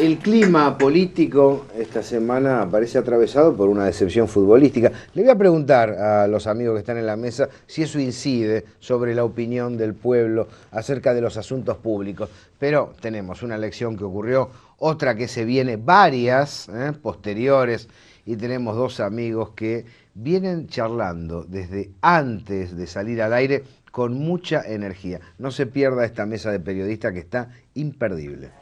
El clima político esta semana parece atravesado por una decepción futbolística. Le voy a preguntar a los amigos que están en la mesa si eso incide sobre la opinión del pueblo acerca de los asuntos públicos. Pero tenemos una elección que ocurrió, otra que se viene, varias posteriores, y tenemos dos amigos que vienen charlando desde antes de salir al aire con mucha energía. No se pierda esta mesa de periodistas que está imperdible.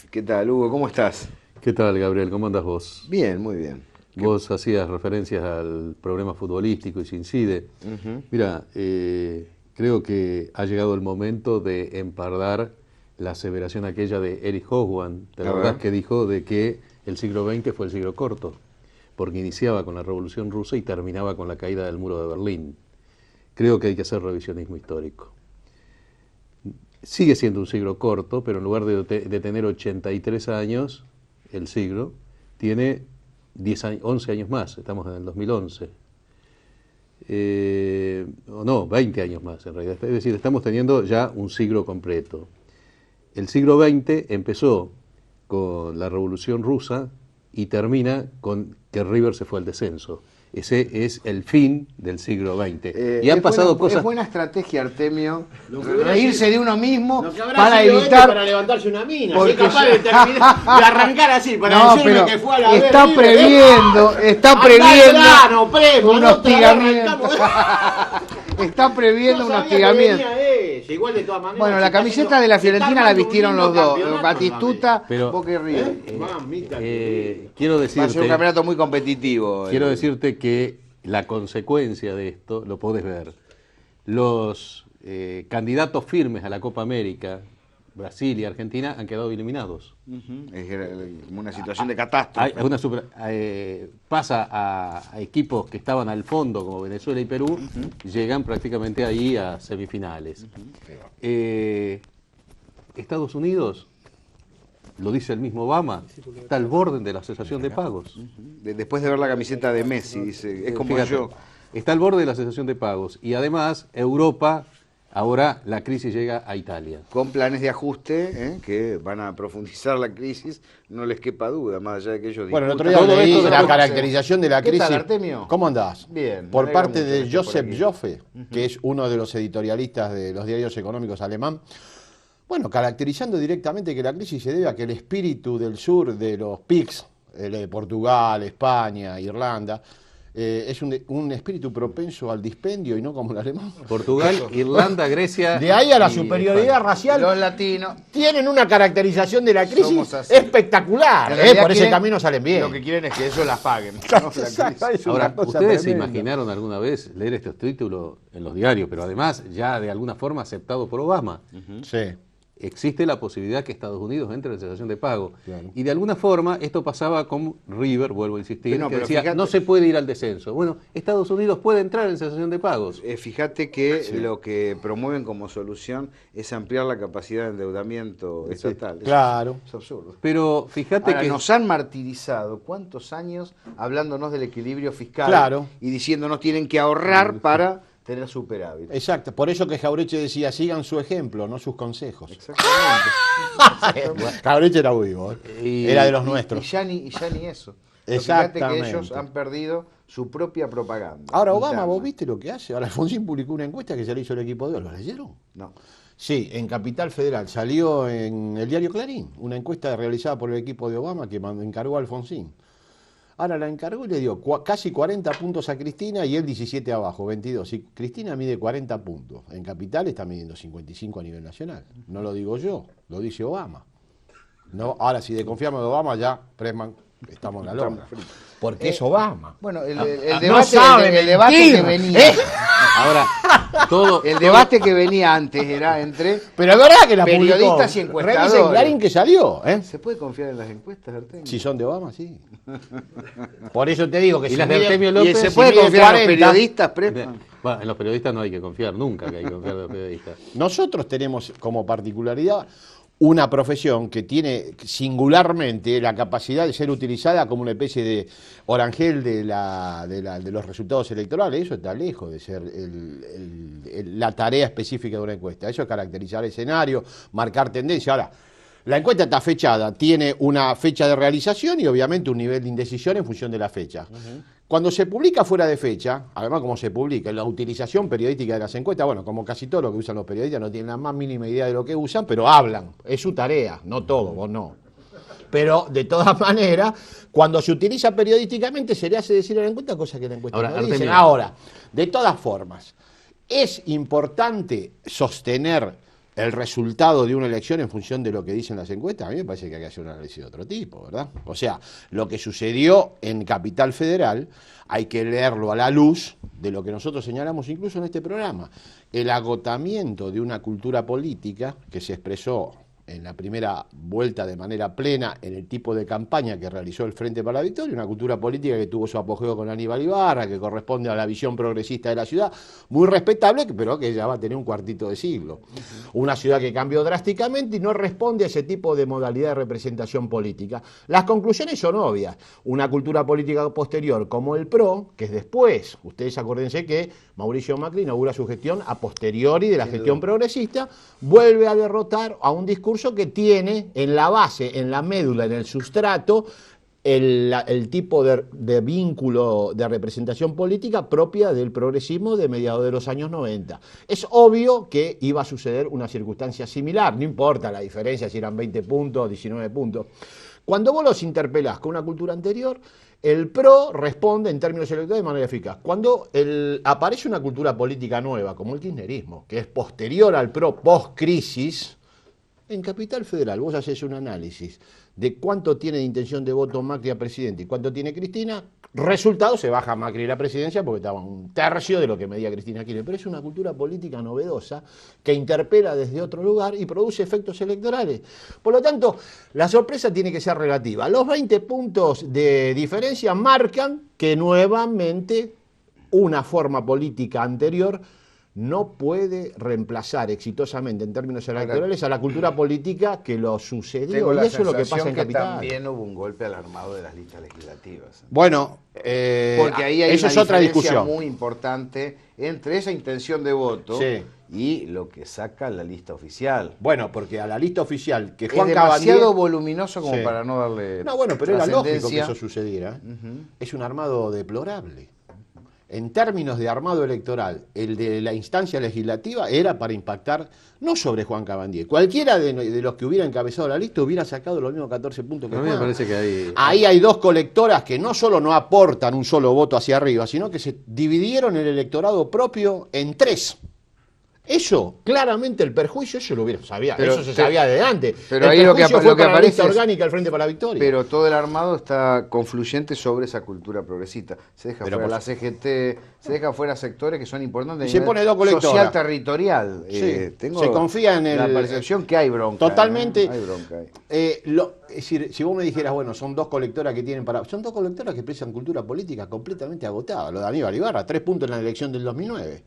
¿Qué tal, Hugo? ¿Cómo estás? ¿Qué tal, Gabriel? ¿Cómo andas vos? Bien, muy bien. Vos hacías referencias al problema futbolístico y se incide. Mira, creo que ha llegado el momento de empardar la aseveración aquella de Erich Hobsbawm, ¿te acordás? Que dijo de que el siglo XX fue el siglo corto, porque iniciaba con la Revolución Rusa y terminaba con la caída del muro de Berlín. Creo que hay que hacer revisionismo histórico. Sigue siendo un siglo corto, pero en lugar de tener 83 años, el siglo tiene 11 años más, estamos en el 2011. 20 años más en realidad. Es decir, estamos teniendo ya un siglo completo. El siglo XX empezó con la Revolución Rusa y termina con que River se fue al descenso. Ese es el fin del siglo XX. Y han pasado cosas... Es buena estrategia, Artemio, reírse de uno mismo para evitar... Para levantarse una mina, porque... ser capaz de, terminar, de arrancar así, para decirme que fue a la está previendo un hostigamiento. Está previendo un hostigamiento. Igual de todas maneras, bueno, la camiseta de la Fiorentina la vistieron los dos, Batistuta, Boca y River. Quiero decirte, va a ser un campeonato muy competitivo. Quiero decirte que la consecuencia de esto, lo podés ver, los candidatos firmes a la Copa América, Brasil y Argentina, han quedado eliminados. Es una situación de catástrofe. Pasa a equipos que estaban al fondo, como Venezuela y Perú, llegan prácticamente ahí a semifinales. Estados Unidos, lo dice el mismo Obama, está al borde de la cesación de pagos. Después de ver la camiseta de Messi, dice, es como yo. Está al borde de la cesación de pagos. Y además, Europa... Ahora la crisis llega a Italia. Con planes de ajuste que van a profundizar la crisis, no les quepa duda, más allá de que ellos... Bueno, el otro día leí la caracterización de la crisis. ¿Qué tal, Artemio? ¿Cómo andás? Bien. Por parte de Joseph Joffe, que es uno de los editorialistas de los diarios económicos alemán. Bueno, caracterizando directamente que la crisis se debe a que el espíritu del sur de los PIGS, de Portugal, España, Irlanda... es un espíritu propenso al dispendio y no como el alemán. Portugal, Irlanda, Grecia. De ahí a la superioridad racial. Los latinos tienen una caracterización de la crisis espectacular. Por ese camino salen bien. Lo que quieren es que ellos la paguen. Ahora, ¿ustedes se imaginaron alguna vez leer estos títulos en los diarios, pero además ya de alguna forma aceptado por Obama? Sí. Existe la posibilidad que Estados Unidos entre en cesación de pago. Claro. Y de alguna forma esto pasaba con River, vuelvo a insistir, que decía, fíjate, no se puede ir al descenso. Bueno, Estados Unidos puede entrar en cesación de pagos. Fíjate que lo que promueven como solución es ampliar la capacidad de endeudamiento estatal. Claro. Es absurdo. Pero fíjate ahora, que... nos han martirizado cuántos años hablándonos del equilibrio fiscal y diciéndonos tienen que ahorrar para... tener superávit. Exacto, por eso que Jauretche decía, sigan su ejemplo, no sus consejos. Exactamente. Jauretche era vivo, era de los nuestros. Y ya ni eso. Exactamente. Fíjate que ellos han perdido su propia propaganda. Ahora Obama, ¿vos viste lo que hace? Ahora Alfonsín publicó una encuesta que se le hizo el equipo de hoy, ¿lo leyeron? No. Sí, en Capital Federal, salió en el diario Clarín, una encuesta realizada por el equipo de Obama que encargó a Alfonsín. Ahora la encargó y le dio casi 40 puntos a Cristina y él 17 abajo, 22. Y Cristina mide 40 puntos. En Capital está midiendo 55 a nivel nacional. No lo digo yo, lo dice Obama. No, ahora, si desconfiamos de Obama, ya Pressman Estamos en la lona. Porque es Obama. Bueno, el no debate, sabe el debate mentir. que venía. Ahora, El debate que venía antes era entre Pero es verdad que la periodistas publicó. y encuestadores. Revisen Clarín que salió, ¿eh? ¿Se puede confiar en las encuestas, Artemio? Si son de Obama, sí. Por eso te digo que ¿Y si las de mide- Artemio ¿Y López? se si puede mide confiar en los 40, periodistas, Prespa? Bueno, en los periodistas no hay que confiar, nunca que hay que confiar en los periodistas. Nosotros tenemos como particularidad una profesión que tiene singularmente la capacidad de ser utilizada como una especie de orangel de los resultados electorales. Eso está lejos de ser la tarea específica de una encuesta. Eso es caracterizar el escenario, marcar tendencia. Ahora, la encuesta está fechada, tiene una fecha de realización y obviamente un nivel de indecisión en función de la fecha. Cuando se publica fuera de fecha, además como se publica, la utilización periodística de las encuestas, bueno, como casi todo lo que usan los periodistas, no tienen la más mínima idea de lo que usan, pero hablan, es su tarea, no todo, vos no. Pero de todas maneras, cuando se utiliza periodísticamente se le hace decir a la encuesta cosas que la encuesta Ahora, no dicen. Artemio. Ahora, de todas formas, es importante sostener el resultado de una elección en función de lo que dicen las encuestas. A mí me parece que hay que hacer un análisis de otro tipo, ¿verdad? O sea, lo que sucedió en Capital Federal hay que leerlo a la luz de lo que nosotros señalamos incluso en este programa. El agotamiento de una cultura política que se expresó en la primera vuelta de manera plena en el tipo de campaña que realizó el Frente para la Victoria, una cultura política que tuvo su apogeo con Aníbal Ibarra, que corresponde a la visión progresista de la ciudad, muy respetable, pero que ya va a tener un cuartito de siglo. Una ciudad que cambió drásticamente y no responde a ese tipo de modalidad de representación política. Las conclusiones son obvias. Una cultura política posterior como el PRO, que es después, ustedes acuérdense que Mauricio Macri inaugura su gestión a posteriori de la gestión progresista, vuelve a derrotar a un discurso que tiene en la base, en la médula, en el sustrato, el tipo de vínculo de representación política propia del progresismo de mediados de los años 90. Es obvio que iba a suceder una circunstancia similar, no importa la diferencia si eran 20 puntos o 19 puntos. Cuando vos los interpelás con una cultura anterior, el PRO responde en términos electorales de manera eficaz. Cuando aparece una cultura política nueva, como el kirchnerismo, que es posterior al PRO post-crisis, en Capital Federal vos haces un análisis de cuánto tiene de intención de voto Macri a presidente y cuánto tiene Cristina, resultado se baja Macri la presidencia porque estaba un tercio de lo que medía Cristina Kirchner. Pero es una cultura política novedosa que interpela desde otro lugar y produce efectos electorales. Por lo tanto, la sorpresa tiene que ser relativa. Los 20 puntos de diferencia marcan que nuevamente una forma política anterior no puede reemplazar exitosamente en términos electorales a la cultura política que lo sucedió. Tengo Y la eso es lo que pasa en sensación Capital. también hubo un golpe al armado de las listas legislativas. Bueno, Porque ahí hay eso una es otra diferencia discusión. muy importante entre esa intención de voto Sí. y lo que saca la lista oficial. Bueno, porque a la lista oficial que Es Juan demasiado Cabandier... voluminoso como Sí. para no darle No, bueno, pero era lógico que trascendencia. eso sucediera. Es un armado deplorable. En términos de armado electoral, el de la instancia legislativa era para impactar no sobre Juan Cabandier. Cualquiera de los que hubiera encabezado la lista hubiera sacado los mismos 14 puntos que A mí me Juan. parece que hay... Ahí hay dos colectoras que no solo no aportan un solo voto hacia arriba, sino que se dividieron el electorado propio en tres. Eso, claramente el perjuicio, eso lo hubiera sabía, Pero eso se sabía de antes. pero El ahí lo que perjuicio apa- fue lo que para la aparece lista es- orgánica del Frente para la Victoria. Pero todo el armado está confluyente sobre esa cultura progresista. Se deja Pero fuera por la CGT, se deja fuera sectores que son importantes. Y a se nivel pone dos colectoras. social territorial. Sí, Tengo se confía en la el- percepción que hay bronca. Totalmente. Hay bronca ahí. Es decir, si vos me dijeras, bueno, son dos colectoras que tienen para... Son dos colectoras que expresan cultura política completamente agotada. Lo de Aníbal Ibarra, 3 puntos en la elección del 2009.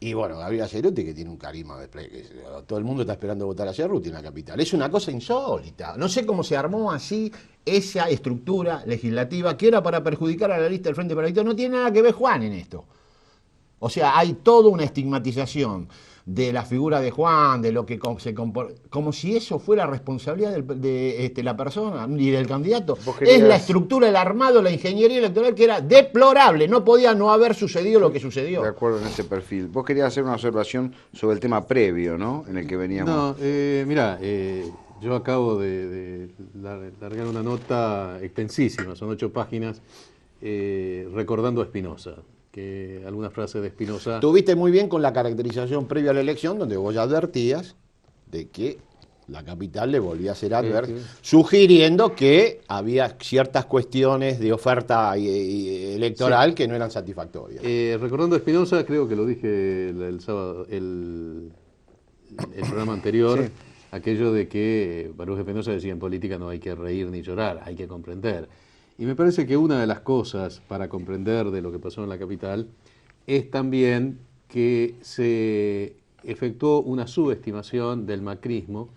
Y bueno, Gabriela Cerruti, que tiene un carisma de que todo el mundo está esperando votar a Cerruti en la capital. Es una cosa insólita. No sé cómo se armó así esa estructura legislativa que era para perjudicar a la lista del Frente para la Victoria. No tiene nada que ver Juan en esto. O sea, hay toda una estigmatización de la figura de Juan, de lo que se comporta, como si eso fuera responsabilidad de la persona y del candidato. Vos querías- Es la estructura, el armado, la ingeniería electoral que era deplorable. No podía no haber sucedido lo que sucedió. De acuerdo en ese perfil. Vos querías hacer una observación sobre el tema previo, ¿no? En el que veníamos. No, mirá, yo acabo de largar una nota extensísima, son 8 páginas, recordando a Spinoza, que algunas frases de Spinoza... Tuviste muy bien con la caracterización previa a la elección, donde vos ya advertías de que la capital le volvía a hacer adversa, sugiriendo que había ciertas cuestiones de oferta electoral que no eran satisfactorias. Recordando a Espinosa, creo que lo dije el sábado, el programa anterior, sí, aquello de que Baruch Espinosa decía: en política no hay que reír ni llorar, hay que comprender. Y me parece que una de las cosas para comprender de lo que pasó en la capital es también que se efectuó una subestimación del macrismo,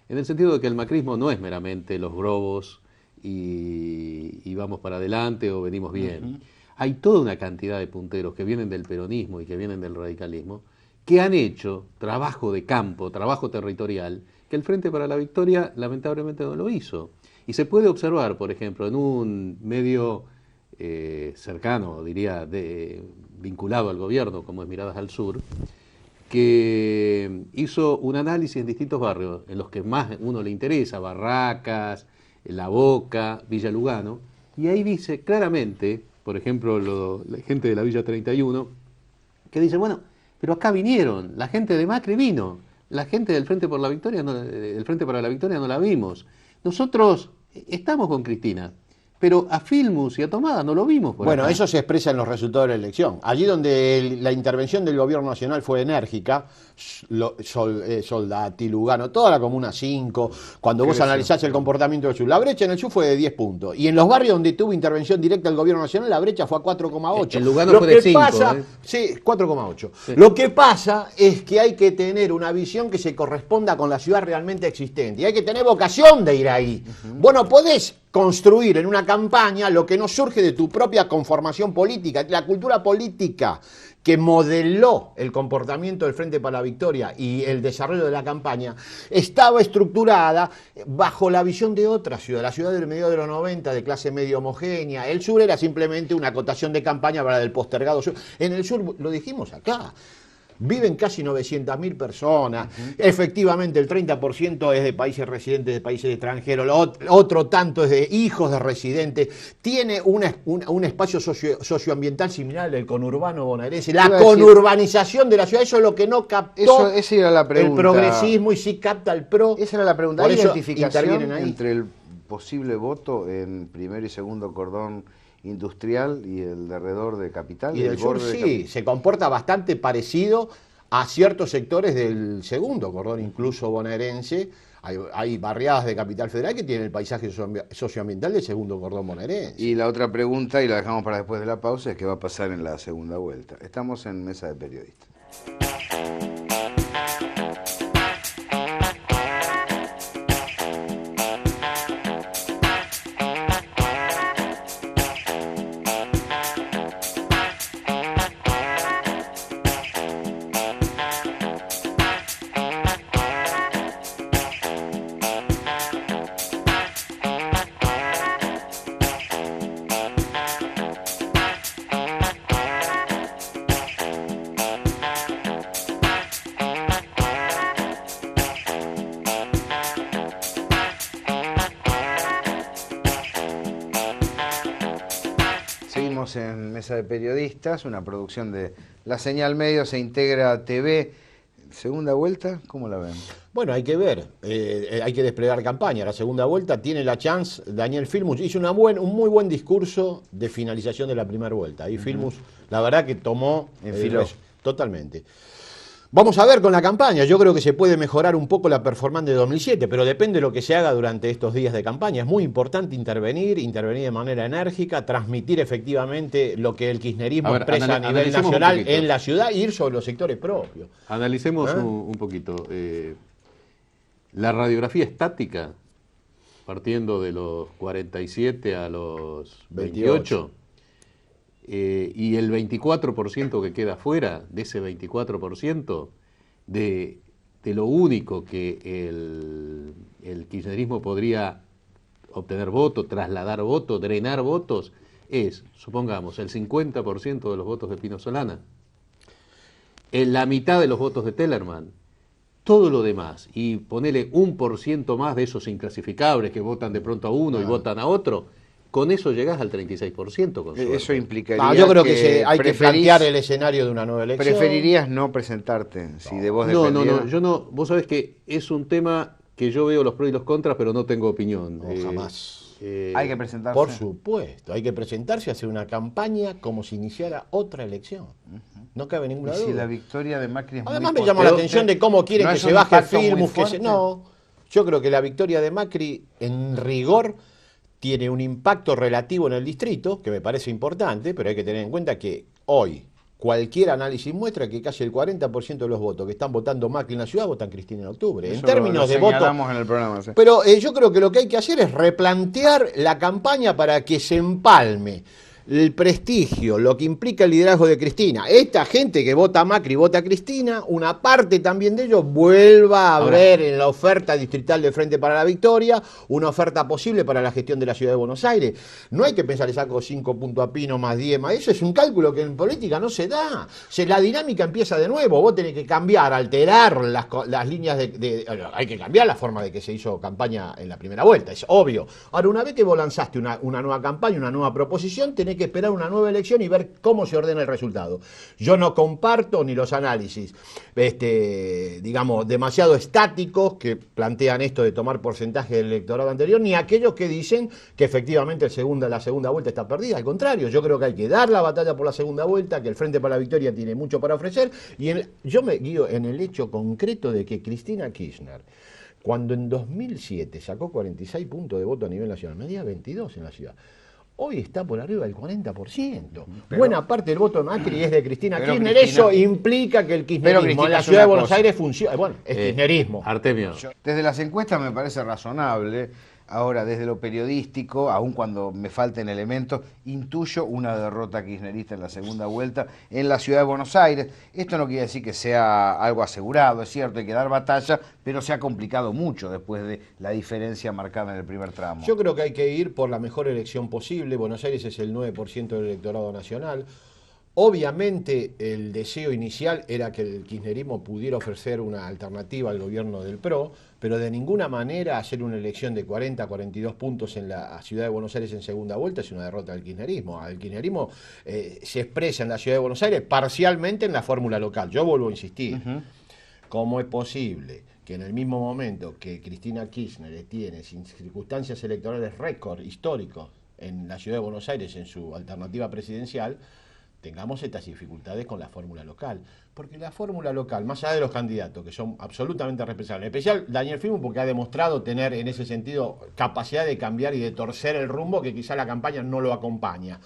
en el sentido de que el macrismo no es meramente los globos y vamos para adelante o venimos bien. Hay toda una cantidad de punteros que vienen del peronismo y que vienen del radicalismo, que han hecho trabajo de campo, trabajo territorial, que el Frente para la Victoria lamentablemente no lo hizo. Y se puede observar, por ejemplo, en un medio cercano, diría, vinculado al gobierno, como es Miradas al Sur, que hizo un análisis en distintos barrios, en los que más uno le interesa: Barracas, La Boca, Villa Lugano, y ahí dice claramente, por ejemplo, la gente de la Villa 31, que dice: bueno, pero acá vinieron, la gente de Macri vino, la gente del Frente por la Victoria, el Frente para la Victoria no la vimos. Nosotros estamos con Cristina, pero a Filmus y a Tomada no lo vimos por Bueno, acá. eso se expresa en los resultados de la elección. Allí donde la intervención del gobierno nacional fue enérgica, Soldati, Lugano, toda la Comuna 5, cuando vos analizás el comportamiento del sur, la brecha en el sur fue de 10 puntos. Y en los barrios donde tuvo intervención directa el gobierno nacional, la brecha fue a 4,8. El Lugano fue de 5. Sí, 4,8. Sí. Lo que pasa es que hay que tener una visión que se corresponda con la ciudad realmente existente. Y hay que tener vocación de ir ahí. Vos no podés construir en una campaña lo que no surge de tu propia conformación política. La cultura política que modeló el comportamiento del Frente para la Victoria y el desarrollo de la campaña estaba estructurada bajo la visión de otra ciudad, la ciudad del medio de los 90, de clase medio homogénea. El sur era simplemente una acotación de campaña para el postergado sur. En el sur, lo dijimos acá, viven casi 900.000 personas, efectivamente el 30% es de países residentes de países extranjeros, otro tanto es de hijos de residentes, tiene un espacio socioambiental similar al del conurbano bonaerense, la conurbanización de la ciudad, eso es lo que no captó esa era la pregunta, el progresismo, y sí capta el PRO. Esa era la pregunta. Por ¿Hay eso identificación entre el posible voto en primer y segundo cordón industrial y el de alrededor de Capital? Y del sur sí, se comporta bastante parecido a ciertos sectores del segundo cordón, incluso bonaerense. Hay barriadas de Capital Federal que tienen el paisaje socioambiental del segundo cordón bonaerense. Y la otra pregunta, y la dejamos para después de la pausa, es qué va a pasar en la segunda vuelta. Estamos en Mesa de Periodistas. En Mesa de Periodistas, una producción de La Señal Medios e Integra TV. ¿Segunda vuelta? ¿Cómo la ven? Bueno, hay que ver, hay que desplegar campaña. La segunda vuelta tiene la chance. Daniel Filmus hizo un muy buen discurso de finalización de la primera vuelta. Ahí Filmus, la verdad que tomó totalmente. Vamos a ver con la campaña, yo creo que se puede mejorar un poco la performance de 2007, pero depende de lo que se haga durante estos días de campaña. Es muy importante intervenir de manera enérgica, transmitir efectivamente lo que el kirchnerismo expresa a nivel nacional en la ciudad e ir sobre los sectores propios. Analicemos un poquito. La radiografía estática, partiendo de los 47 a los 28, y el 24% que queda fuera, de ese 24%, de lo único que el kirchnerismo podría obtener votos, trasladar votos, drenar votos, es, supongamos, el 50% de los votos de Pino Solana, la mitad de los votos de Tellerman, todo lo demás, y ponele 1% más de esos inclasificables que votan de pronto a uno y votan a otro. Con eso llegás al 36%. Con eso implicaría yo creo que hay que plantear el escenario de una nueva elección. ¿Preferirías no presentarte? Si de vos no, yo no. Vos sabés que es un tema que yo veo los pros y los contras, pero no tengo opinión. No, jamás. Hay que presentarse. Por supuesto, hay que presentarse, hacer una campaña como si iniciara otra elección. No cabe ninguna duda. Si la victoria de Macri es Además muy me llama la potente, atención de cómo quieren ¿no que es se un baje impacto muy Filmus, fuerte? No, yo creo que la victoria de Macri, en rigor, tiene un impacto relativo en el distrito, que me parece importante, pero hay que tener en cuenta que hoy cualquier análisis muestra que casi el 40% de los votos que están votando Macri en la ciudad votan Cristina en octubre. En Eso términos lo de voto. señalamos en el programa, sí. Pero yo creo que lo que hay que hacer es replantear la campaña para que se empalme el prestigio, lo que implica el liderazgo de Cristina. Esta gente que vota a Macri, vota a Cristina, una parte también de ellos vuelva a ver en la oferta distrital de Frente para la Victoria una oferta posible para la gestión de la Ciudad de Buenos Aires. No hay que pensar, le saco 5 puntos a Pino más 10 más. Eso es un cálculo que en política no se da. La dinámica empieza de nuevo. Vos tenés que cambiar, alterar las líneas hay que cambiar la forma de que se hizo campaña en la primera vuelta, es obvio. Ahora, una vez que vos lanzaste una nueva campaña, una nueva proposición, tenés que esperar una nueva elección y ver cómo se ordena el resultado. Yo no comparto ni los análisis, digamos, demasiado estáticos que plantean esto de tomar porcentaje del electorado anterior, ni aquellos que dicen que efectivamente la segunda vuelta está perdida. Al contrario, yo creo que hay que dar la batalla por la segunda vuelta, que el Frente para la Victoria tiene mucho para ofrecer, y yo me guío en el hecho concreto de que Cristina Kirchner, cuando en 2007 sacó 46 puntos de voto a nivel nacional, medía 22 en la ciudad. Hoy está por arriba del 40%. Buena parte del voto de Macri es de Cristina Kirchner. Eso implica que el kirchnerismo en la ciudad de Buenos Aires funciona. Bueno, es kirchnerismo. Artemio. Desde las encuestas me parece razonable. Ahora, desde lo periodístico, aun cuando me falten elementos, intuyo una derrota kirchnerista en la segunda vuelta en la ciudad de Buenos Aires. Esto no quiere decir que sea algo asegurado, es cierto, hay que dar batalla, pero se ha complicado mucho después de la diferencia marcada en el primer tramo. Yo creo que hay que ir por la mejor elección posible. Buenos Aires es el 9% del electorado nacional. Obviamente el deseo inicial era que el kirchnerismo pudiera ofrecer una alternativa al gobierno del PRO, pero de ninguna manera hacer una elección de 40 a 42 puntos en la ciudad de Buenos Aires en segunda vuelta es una derrota del kirchnerismo. El kirchnerismo se expresa en la ciudad de Buenos Aires parcialmente en la fórmula local. Yo vuelvo a insistir. ¿Cómo es posible que en el mismo momento que Cristina Kirchner tiene circunstancias electorales récord históricos en la ciudad de Buenos Aires en su alternativa presidencial, tengamos estas dificultades con la fórmula local? Porque la fórmula local, más allá de los candidatos, que son absolutamente responsables, en especial Daniel Filmus, porque ha demostrado tener en ese sentido capacidad de cambiar y de torcer el rumbo que quizá la campaña no lo acompaña.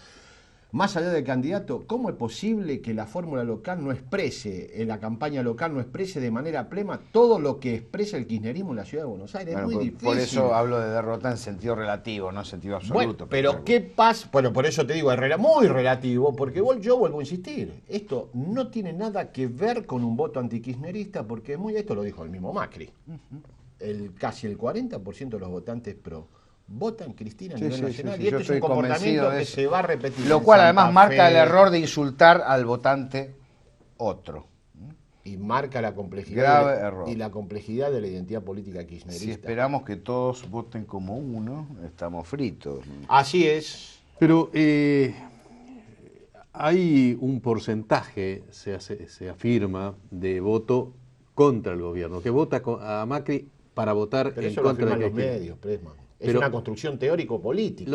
Más allá del candidato, ¿cómo es posible que la fórmula local no exprese, en la campaña local no exprese de manera plena todo lo que expresa el kirchnerismo en la ciudad de Buenos Aires? Bueno, es muy difícil. por eso hablo de derrota en sentido relativo, no en sentido absoluto. Bueno, pero ¿qué pasa? Bueno, por eso te digo, es muy relativo, porque yo vuelvo a insistir, esto no tiene nada que ver con un voto antikirchnerista, porque esto lo dijo el mismo Macri. Casi el 40% de los votantes pro votan Cristina a nivel nacional, y esto es un comportamiento que se va a repetir. Lo cual además marca el error de insultar al votante otro. Y marca la complejidad Grave error. Y la complejidad de la identidad política kirchnerista. Si esperamos que todos voten como uno, estamos fritos. Así es. Pero hay un porcentaje, se afirma, de voto contra el gobierno, que vota a Macri para votar pero en eso contra lo de afirman los Cristina. medios, Pressman. Es Pero una construcción teórico-política.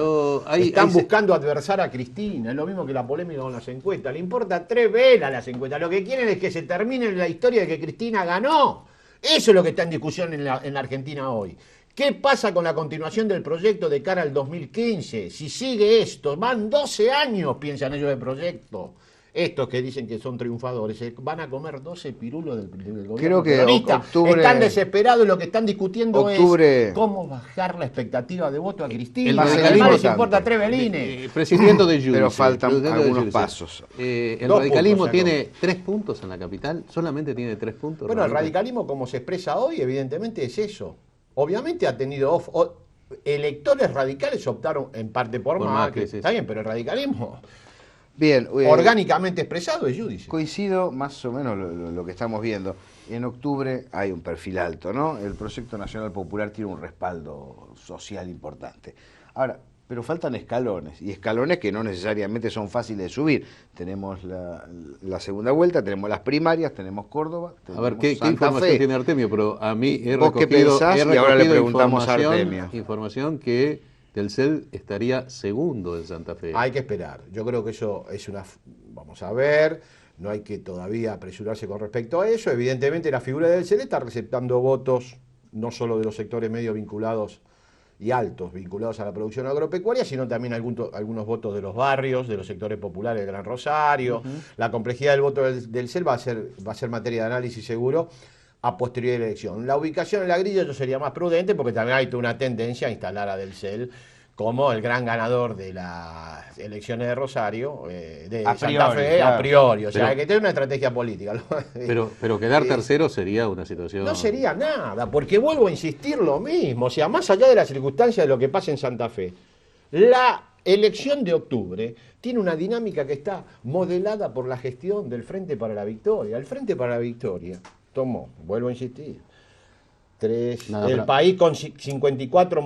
Están buscando adversar a Cristina. Es lo mismo que la polémica con las encuestas. Le importa 3 velas las encuestas. Lo que quieren es que se termine la historia de que Cristina ganó. Eso es lo que está en discusión en la Argentina hoy. ¿Qué pasa con la continuación del proyecto de cara al 2015? Si sigue esto, van 12 años, piensan ellos, de proyecto. Estos que dicen que son triunfadores van a comer 12 pirulos del gobierno. Creo que peronista. octubre, están desesperados y lo que están discutiendo es cómo bajar la expectativa de voto a Cristina. No les importa 3 velines. Presidente de Judice. Pero faltan algunos pasos. El radicalismo tiene 3 puntos en la capital. Solamente tiene 3 puntos. Bueno, realmente. El radicalismo, como se expresa hoy, evidentemente es eso. Obviamente ha tenido electores radicales optaron en parte por Macri. Está bien, pero el radicalismo... Bien, orgánicamente expresado es Judice. Coincido más o menos lo que estamos viendo. En octubre hay un perfil alto, ¿no? El Proyecto Nacional Popular tiene un respaldo social importante. Ahora, pero faltan escalones, y escalones que no necesariamente son fáciles de subir. Tenemos la segunda vuelta, tenemos las primarias, tenemos Córdoba, tenemos A ver, ¿qué Santa información Fe. tiene Artemio? Pero a mí ¿Vos qué pensás? Y ahora le preguntamos a Artemio. Información que Telcel estaría segundo en Santa Fe. Hay que esperar. Yo creo que eso es vamos a ver, no hay que todavía apresurarse con respecto a eso. Evidentemente la figura del Telcel está receptando votos, no solo de los sectores medios vinculados y altos vinculados a la producción agropecuaria, sino también algunos votos de los barrios, de los sectores populares del Gran Rosario. La complejidad del voto del CEL va a ser materia de análisis seguro a posteriori de la elección. La ubicación en la grilla yo sería más prudente porque también hay toda una tendencia a instalar a Del Cel como el gran ganador de las elecciones de Rosario, de Santa Fe, claro, a priori. O sea, hay que tener una estrategia política. Pero quedar tercero sería una situación... No sería nada, porque vuelvo a insistir lo mismo. O sea, más allá de las circunstancias de lo que pasa en Santa Fe, la elección de octubre tiene una dinámica que está modelada por la gestión del Frente para la Victoria. El Frente para la Victoria tomó, vuelvo a insistir, el país con 54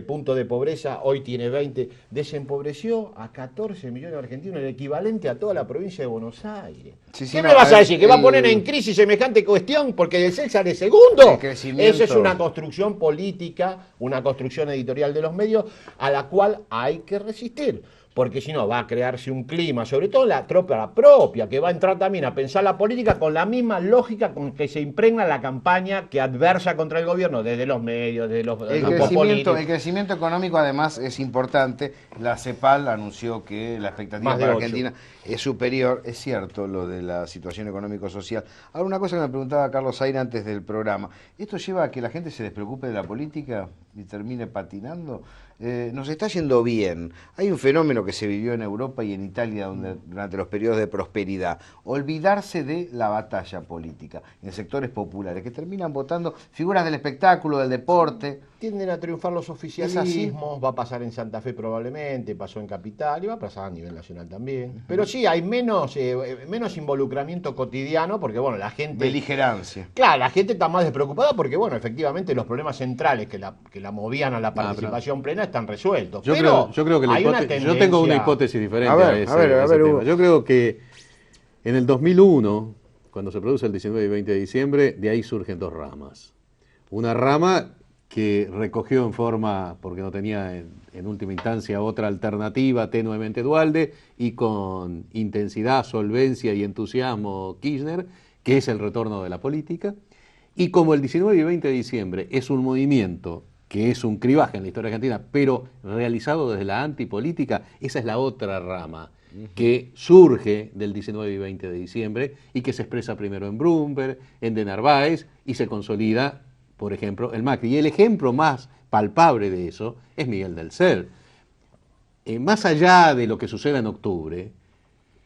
puntos de pobreza, hoy tiene 20, desempobreció a 14 millones de argentinos, el equivalente a toda la provincia de Buenos Aires. ¿Qué me vas a decir? ¿Que va a poner en crisis semejante cuestión porque del CEL sale segundo? Eso es una construcción política, una construcción editorial de los medios a la cual hay que resistir. Porque si no va a crearse un clima, sobre todo la tropa propia, que va a entrar también a pensar la política con la misma lógica con que se impregna la campaña que adversa contra el gobierno, desde los medios, desde los grupos políticos. El crecimiento económico además es importante. La CEPAL anunció que la expectativa para Argentina es superior. Es cierto lo de la situación económico-social. Ahora, una cosa que me preguntaba Carlos Zaire antes del programa, ¿esto lleva a que la gente se despreocupe de la política y termine patinando? Nos está yendo bien. Hay un fenómeno que se vivió en Europa y en Italia durante los periodos de prosperidad. Olvidarse de la batalla política en sectores populares que terminan votando figuras del espectáculo, del deporte. Tienden a triunfar los oficialismos, va a pasar en Santa Fe probablemente, pasó en Capital y va a pasar a nivel nacional también. Pero sí, hay menos involucramiento cotidiano porque, bueno, la gente... Beligerancia. Claro, la gente está más despreocupada porque, bueno, efectivamente los problemas centrales que la movían a la participación plena están resueltos. Yo creo que yo tengo una hipótesis diferente a ese tema. Yo creo que en el 2001, cuando se produce el 19 y 20 de diciembre, de ahí surgen dos ramas. Una rama que recogió en forma, porque no tenía en última instancia otra alternativa, tenuemente Duhalde, y con intensidad, solvencia y entusiasmo Kirchner, que es el retorno de la política. Y como el 19 y 20 de diciembre es un movimiento que es un cribaje en la historia argentina, pero realizado desde la antipolítica, esa es la otra rama que surge del 19 y 20 de diciembre y que se expresa primero en Brumberg, en De Narváez y se consolida, por ejemplo, el Macri. Y el ejemplo más palpable de eso es Miguel del Cel. Más allá de lo que suceda en octubre,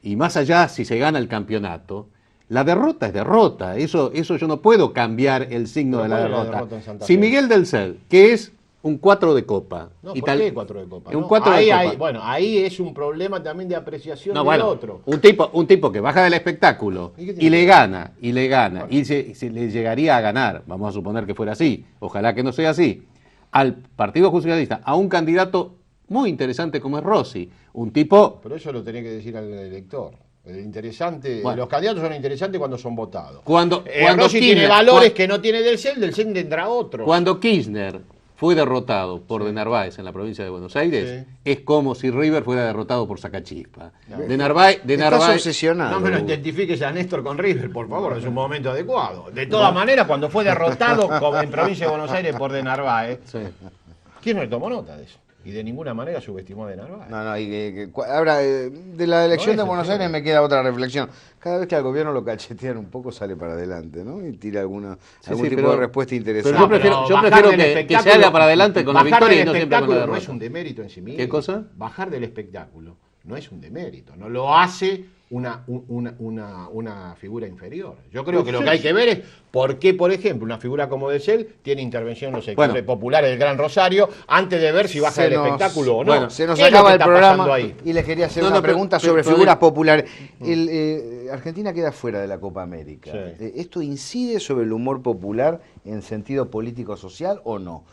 y más allá si se gana el campeonato, la derrota es derrota. Eso yo no puedo cambiar el signo de la derrota. Si Miguel del Cel, que es un 4 de copa. No, ¿por qué 4 de copa? Un 4 de copa. Bueno, ahí es un problema también de apreciación del otro. Un tipo que baja del espectáculo y le gana, bueno, y se le llegaría a ganar, vamos a suponer que fuera así, ojalá que no sea así, al Partido Justicialista, a un candidato muy interesante como es Rossi, un tipo... Pero eso lo tenía que decir al elector. Los candidatos son interesantes cuando son votados. Cuando Rossi tiene valores que no tiene del CEL tendrá otro. Cuando Kirchner fue derrotado por De Narváez en la provincia de Buenos Aires, es como si River fuera derrotado por Sacachispa. De Narváez... Estás obsesionado. No me lo identifiques a Néstor con River, por favor, es un momento adecuado. De todas maneras, cuando fue derrotado en provincia de Buenos Aires por De Narváez, Kirchner tomó nota de eso. Y de ninguna manera subestimó a De Narváez. Ahora, de la elección de Buenos Aires me queda otra reflexión. Cada vez que al gobierno lo cachetean un poco, sale para adelante, ¿no? Y tira algún tipo de respuesta interesante. Pero yo prefiero que se haga para adelante con la victoria y no siempre con la derrota. No es un demérito en sí mismo. ¿Qué cosa? Bajar del espectáculo no es un demérito. No lo hace una figura inferior. Yo creo que lo que hay que ver es por qué, por ejemplo, una figura como De Sel tiene intervención en los sectores populares del Gran Rosario antes de ver si baja el espectáculo o no. Bueno, se nos ¿Qué es lo acaba que el está programa pasando ahí? y les quería hacer No, una no, pregunta pero- sobre pero- figuras populares. Argentina queda fuera de la Copa América. Sí. ¿Esto incide sobre el humor popular en sentido político-social o no?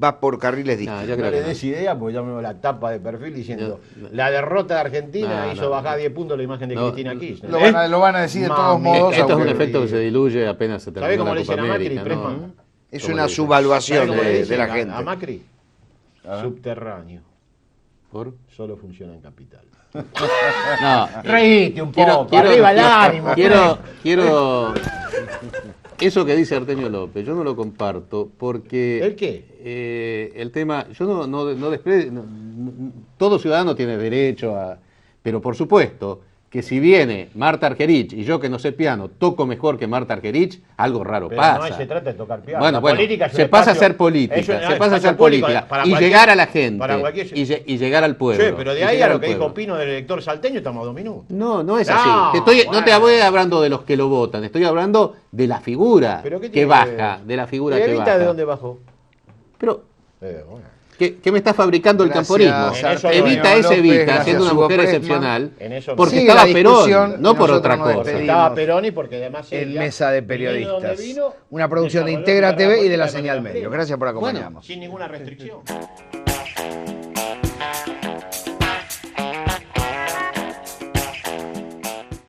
Va por carriles distintos. yo No creo le que des idea porque ya me veo la tapa de perfil diciendo la derrota de Argentina hizo bajar 10 puntos la imagen de Cristina Kirchner. Lo van a decir de todos Mami. modos. Esto es un aunque- efecto que se diluye apenas se ¿Sabés termina cómo la le Copa dicen a Macri, América, Presman? ¿no? Es ¿Cómo una le dicen? subvaluación ¿Sabés cómo le de dicen la a gente. Macri? Subterráneo. ¿Por? Solo funciona en capital. No. Reíte un poco, arriba el ánimo. Quiero eso que dice Artemio López, yo no lo comparto porque... ¿El qué? El tema, yo no desprecio, todo ciudadano tiene derecho a... Pero por supuesto que si viene Marta Argerich y yo que no sé piano toco mejor que Marta Argerich, algo raro Pero pasa. no se trata de tocar piano. Bueno, La bueno, política es un se pasa a espacio- ser política, es un se pasa a espacio ser público política para y cualquier- llegar a la gente para cualquier- y llegar al pueblo. Sí, pero de y ahí llegar a lo al que dijo pueblo. Pino del elector salteño estamos a 2 minutos. No es No, así. No te bueno. voy hablando de los que lo votan, estoy hablando de la figura ¿Pero qué que tiene baja, ver? de la figura ¿Y que Evita baja. de dónde bajó? Pero, Bueno. ¿qué me está fabricando el Gracias, camporismo? Artemio Evita es López, Evita, gracias, siendo una Hugo mujer Presman. excepcional, En eso no. porque Sigue estaba la discusión, Perón, no por nosotros otra nos cosa. despedimos. Estaba Perón y porque además En ella, Mesa de viniendo donde Periodistas. vino, Una producción de desarrolló Integra su TV y de carrera la política Señal con la Medio. plena, Gracias por acompañarnos. sin ninguna restricción.